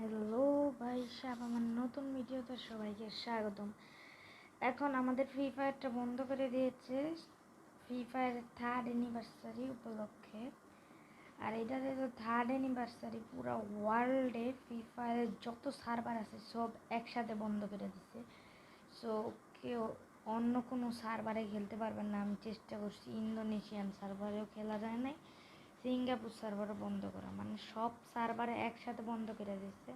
Hello ভাই সাহেব, আমার নতুন ভিডিওতে সবাইকে স্বাগতম। এখন আমাদের ফ্রি ফায়ারটা বন্ধ করে দিয়েছে ফ্রি ফায়ারের 3rd অ্যানিভার্সারি উপলক্ষে। আর এটাতে তো 3rd অ্যানিভার্সারি পুরো ওয়ার্ল্ডে ফ্রি ফায়ারের যত সার্ভার আছে সব একসাথে বন্ধ করে দিচ্ছে। সো কেউ অন্য কোনো সার্ভারে খেলতে পারবেন না। আমি চেষ্টা করছি, ইন্দোনেশিয়ান সার্ভারেও খেলা যায় নাই, সিঙ্গাপুর সার্ভারও বন্ধ করা, মানে সব সার্ভারে একসাথে বন্ধ করে দিচ্ছে।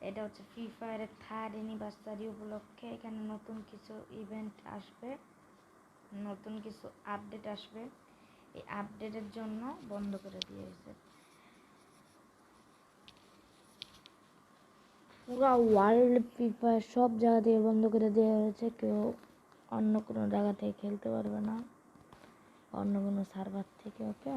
এটা হচ্ছে ফ্রি ফায়ারের 3rd অ্যানিভার্সারি উপলক্ষে। এখানে নতুন কিছু ইভেন্ট আসবে, নতুন কিছু আপডেট আসবে। এই আপডেটের জন্য বন্ধ করে দিয়েছে। পুরো ওয়ার্ল্ড ফ্রি ফায়ার সব জায়গা থেকে বন্ধ করে দেওয়া হয়েছে। কেউ অন্য কোনো জায়গা থেকে খেলতে পারবে না, অন্য কোনো সার্ভার থেকে। ওকে,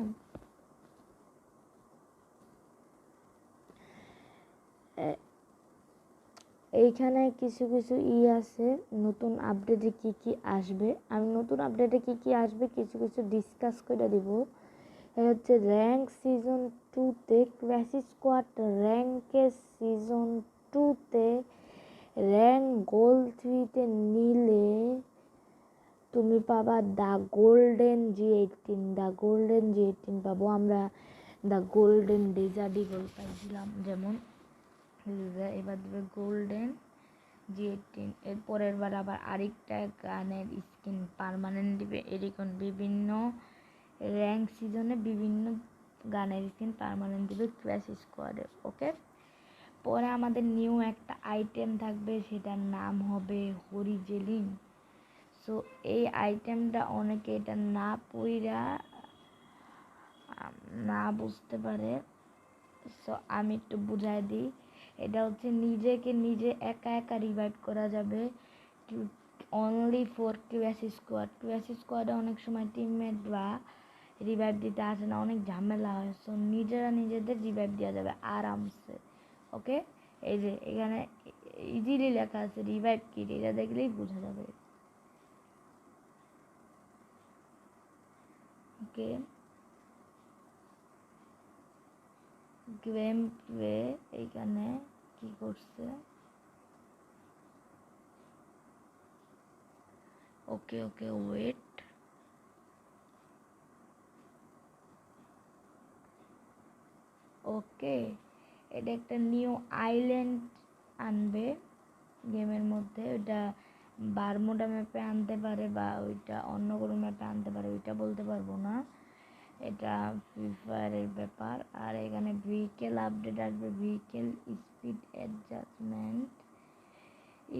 এইখানে কিছু কিছু আছে, নতুন আপডেটে কি কি আসবে। আমি নতুন আপডেটে কি কি আসবে কিছু কিছু ডিসকাস করে দিব। এটা হচ্ছে র্যাঙ্ক সিজন 2-তে ক্র্যাশ স্কোয়াড র্যাঙ্কে সিজন 2-তে র্যাঙ্ক গোল্ড 3-তে নিলে তুমি পাবা the golden G18। The golden G18 পাবো আমরা। দ্য গোল্ডেন ডেজার্ট ইগল পাইছিলাম যেমন, এবার দেবে গোল্ডেন G18। এর পরের বার আবার আরেকটা গানের স্কিন পার্মানেন্ট দিবে। এরকম বিভিন্ন র্যাঙ্ক সিজনে বিভিন্ন গানের স্কিন পার্মানেন্ট দিবে ক্র্যাশ স্কোয়াডে। ওকে, পরে আমাদের নিউ একটা আইটেম থাকবে, সেটার নাম হবে হরিজেলিন। সো এই আইটেমটা অনেকে এটা না পইরা না বুঝতে পারে, সো আমি একটু বুঝাই দিই। এটা হচ্ছে নিজেকে নিজে একা একা রিভাইভ করা যাবে only for crash squad. Crash স্কোয়াডে অনেক সময় টিমমেট বা রিভাইভ দিতে আসে না, অনেক ঝামেলা হয়। সো নিজেরা নিজেদের রিভাইভ দেওয়া যাবে আরামসে। ওকে, এই যে এখানে ইজিলি লেখা আছে রিভাইভ কিট, এটা দেখলেই বোঝা যাবে। ওকে, গেম প্লে এইখানে কি করছে। ওকে ওকে ওয়েট, ওকে, এটা একটা নিউ আইল্যান্ড আনবে গেমের মধ্যে। ওইটা বারমুডা ম্যাপে আনতে পারে বা ওইটা অন্য কোনো ম্যাপে আনতে পারে, ওইটা বলতে পারবো না, এটা ফ্রি ফায়ারের ব্যাপার। আর এখানে ভেহিকেল আপডেট আসবে, ভেহিকেল স্পিড অ্যাডজাস্টমেন্ট,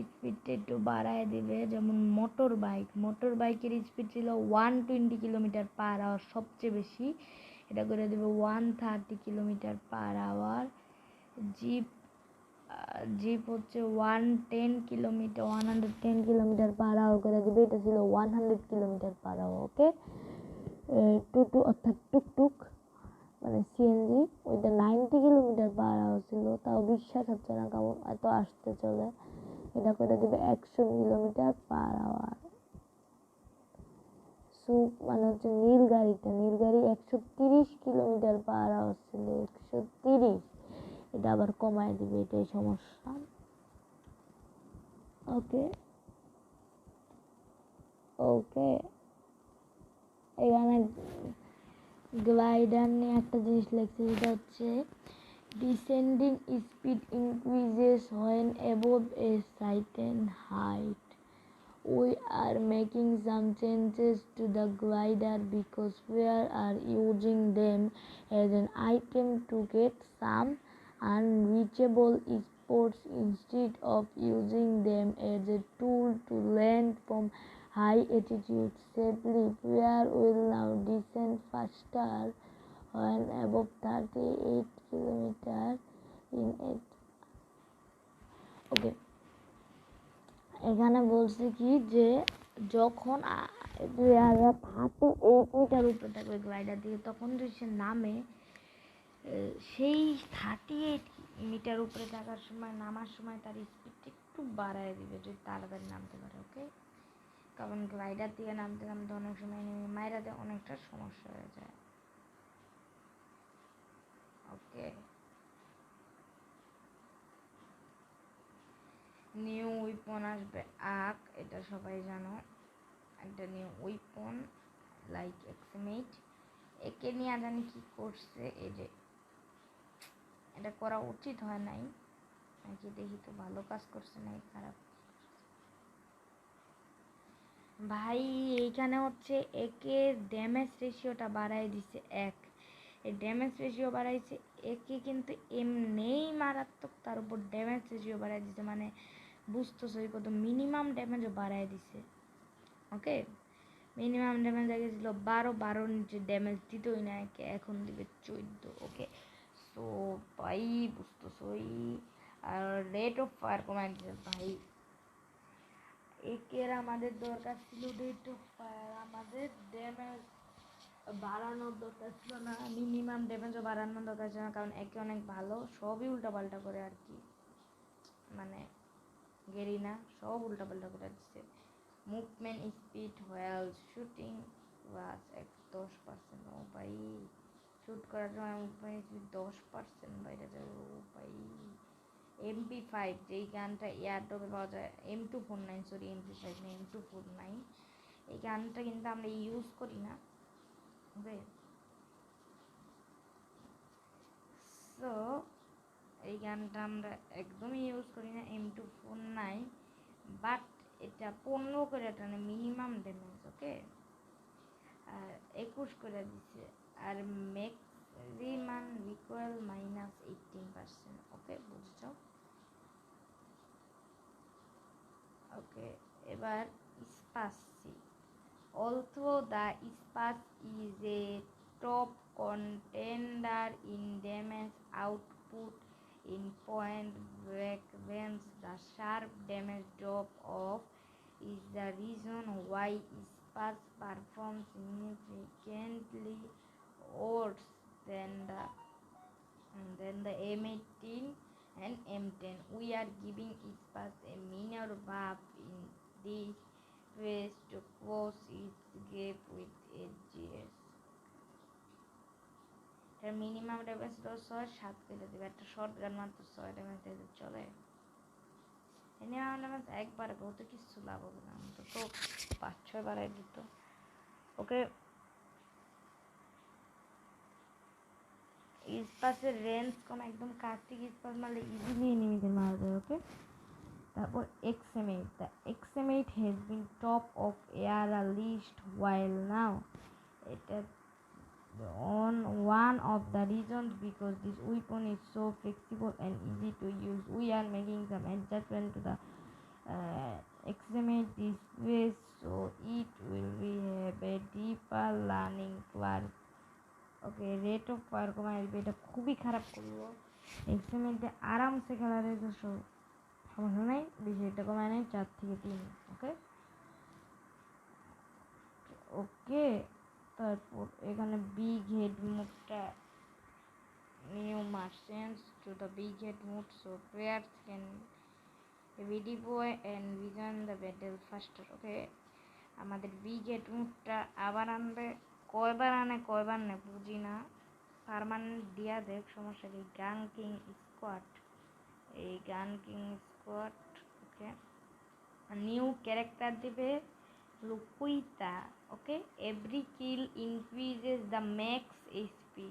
স্পিডটা একটু বাড়ায় দিবে। যেমন মোটর বাইকের স্পিড ছিল 120 কিলোমিটার পার আওয়ার, সবচেয়ে বেশি, এটা করে দেবে 130 kilometre per hour. Jeep jeep হচ্ছে 110 কিলোমিটার পার আওয়ার করে দেবে, এটা ছিল 100 কিলোমিটার পার আওয়ার। ওকে, টুটু অর্থাৎ টুকটুক মানে সিএনজি, ওইটা 90 কিলোমিটার পার আওয়ার ছিল। তাও বিশ্বাস হচ্ছে না কেমন এত আসতে চলে। এটা করে দেবে 100 কিলোমিটার পার আওয়ার। সুপ মানে হচ্ছে নীল গাড়ি 130 কিলোমিটার পার আওয়ার ছিল, 130, এটা আবার কমায় দিবে, এটাই সমস্যা। ওকে ওকে, এখানে গ্লাইডার নিয়ে একটা জিনিস লিখছে, যেটা হচ্ছে descending speed increases when above a certain height. We are making some changes to the glider because we are using them as an item to get some unreachable spots instead of using them as a tool to land from high altitude safely. Player will now descend faster when above 38 kilometer in it. Okay, এখানে বলছে কি যে যখন 38 metre উপরে থাকবে glider দিয়ে, তখন যদি সে নামে, সেই 38 মিটার উপরে থাকার সময় নামার সময় তার স্পিডটা একটু বাড়ায় দিবে যদি তাড়াতাড়ি নামতে পারে। ওকে, কারণ গ্লাইডার দিয়ে নামতে নামতে অনেক সময় নেমে মাইরাতে অনেকটা সমস্যা হয়ে যায়। ওকে, ওয়েপন আসবে আক, এটা সবাই জানো। একটা নিউ ওয়েপন লাইক এক্সমেট, একে নিয়ে জানি কি করছে। এই যে এটা করা উচিত হয় নাই নাকি, দেখি তো ভালো কাজ করছে নাই খারাপ। ভাই এইখানে হচ্ছে একে ড্যামেজ রেশিওটা বাড়াই দিছে এক, এই ড্যামেজ রেশিও বাড়াইছে একে কিন্তু এমনিই মারাত্মক, তার উপর ড্যামেজ রেশিও বাড়াই দিছে, মানে বুঝতেছো কত মিনিমাম ড্যামেজও বাড়াই দিছে। ওকে, মিনিমাম ড্যামেজ আগে ছিল 12 নিচে ড্যামেজ দিতই না একে, এখন দিবে 14। ওকে, সো ভাই বুঝতেছই। আর রেট অফ ফায়ার কমাই দিছে ভাই, একের আমাদের দরকার ছিল রেট অফ ফায়ার, আমাদের ড্যামেজ বাড়ানোর দরকার ছিল না, মিনিমাম ড্যামেজও বাড়ানোর দরকার ছিল না, কারণ একে অনেক ভালো, সবই উল্টাপাল্টা করে আর কি, মানে গেরিনা সব উল্টাপাল্টা করে দিচ্ছে। মুভমেন্ট স্পিড হোয়াইল শুটিং ওয়াজ 10%। ও ভাই শ্যুট করার সময় মুভমেন্ট স্পিড 10% বাইরে যাবে। ও ভাই MP5 যেই গানটা এয়ারড্রপে পাওয়া যায়, M249, সরি MP5 না M249, এই গানটা কিন্তু আমরা ইউজ করি না। ওকে, সো এই গানটা আমরা একদমই ইউজ করি না M249, বাট এটা 15 করে টানে মিনিমাম ড্যামেজ। ওকে, আর 21 করে দিচ্ছে, আর ম্যাক্সিমাম রিকয়েল -18%। ওকে, বুঝছো? ওকে, এবার স্পাসি, although the Spark is a top contender in damage output in point blank range, the sharp damage drop off is the reason why Spark performs significantly worse than the M18 and M10. We are giving Spark a minor buff in this phase to close its gap with HGS. এটার minimum damage তো 6-7 করে দেবে, একটা short gun মাত্র 6 damage দিলে চলে। Minimum damage একবার বহুত কিছু লাভ হবে না, অন্তত 5-6 বাড়াই দিত। ওকে, স্পাসের রেঞ্জ কম, একদম কাছ থেকে স্পাস মারলে ইজিলি এনিমিদের মারা যায়। ওকে, তারপর XM8, the XM8 has been top of era list while now এটা on one of the reasons because this weapon is so flexible and easy to use. We are making some adjustment to the XM8 display so it will be have a deeper learning curve. Okay, rate of fire কমাই দিবে, এটা খুবই খারাপ করলো। XM8 আরামসে খেলা যায়, সমস্যা নাই, বেশি এটা কমায় নেই 4 থেকে 3। ওকে ওকে, তারপর এখানে বিগ হেড মোডটা new merchants to the big head mode, so players can redeploy and rejoin the battle faster. Okay, আমাদের বিগ হেড মোডটা আবার আনবে, কয়বার আনে কয়বার নেই বুঝি না, পারমানেন্ট দিয়া দেখ, সমস্যা কি। গান কিং স্কোয়াড, এই gun king squad. Okay, new character দিবে লুকুইতা। Okay, every kill increases the max HP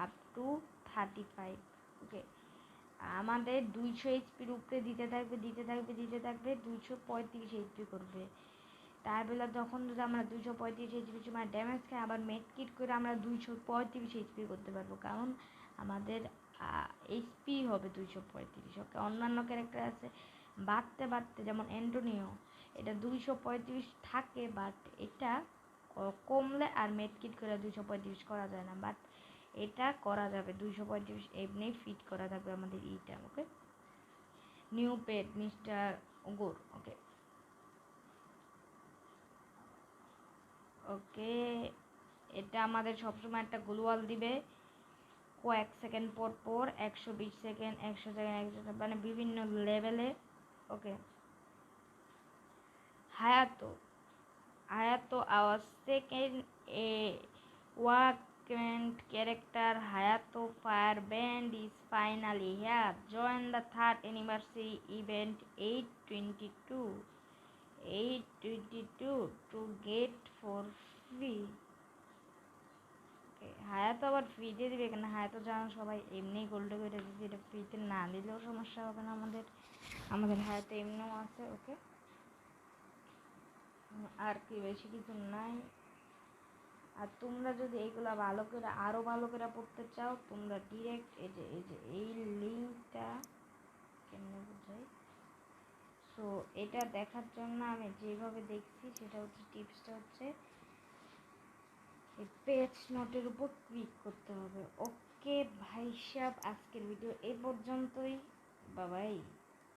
up to 35। Okay, আমাদের 200 এইচপির উপরে দিতে থাকবে 235 এইচপি করবে। তার বেলা তখন যদি আমরা 235 এইচপি সময় ড্যামেজ খাই, আবার মেড কিট করে আমরা 235 এইচপি করতে পারবো, কারণ আমাদের এইচপি হবে 235। ওকে, অন্যান্য ক্যারেক্টার আছে বাড়তে বাড়তে, যেমন অ্যান্টোনিও, এটা 235 থাকে, বাট এটা কমলে আর মেড কিট করে 235 করা যায় না, বাট এটা করা যাবে 235 এমনি ফিট করা থাকবে আমাদের ইটা। ওকে, নিউ পেট মিস্টার গোর। ওকে ওকে, এটা আমাদের সবসময় একটা গ্লোয়াল দিবে কয়েক সেকেন্ড পর পর, 120 সেকেন্ড 100 সেকেন্ড 100, মানে বিভিন্ন লেভেলে। ওকে, Hayato our second a Warcraft character Hayato Fireband is finally here. Join the third anniversary event 822 to get for free. হায়াত আবার ফ্রিতে দিবে কেন? হায়াত জানো সবাই এমনি গোল্ডে করে দিচ্ছে, এটা ফ্রিতে না দিলেও সমস্যা হবে না আমাদের হায়াতে এমনিও আছে। ওকে, আর কি বেশি কিছু নাই। আর তোমরা যদি এইগুলা ভালো করে আরও ভালো করে পড়তে চাও, তোমরা ডিরেক্ট এই লিঙ্কটা কেমনে বোঝাই। সো এটা দেখার জন্য আমি যেভাবে দেখছি সেটা হচ্ছে, টিপসটা হচ্ছে এই পেজ নোটের উপর ক্লিক করতে হবে। ওকে ভাই সাহেব, আজকের ভিডিও এই পর্যন্তই, বাবাই।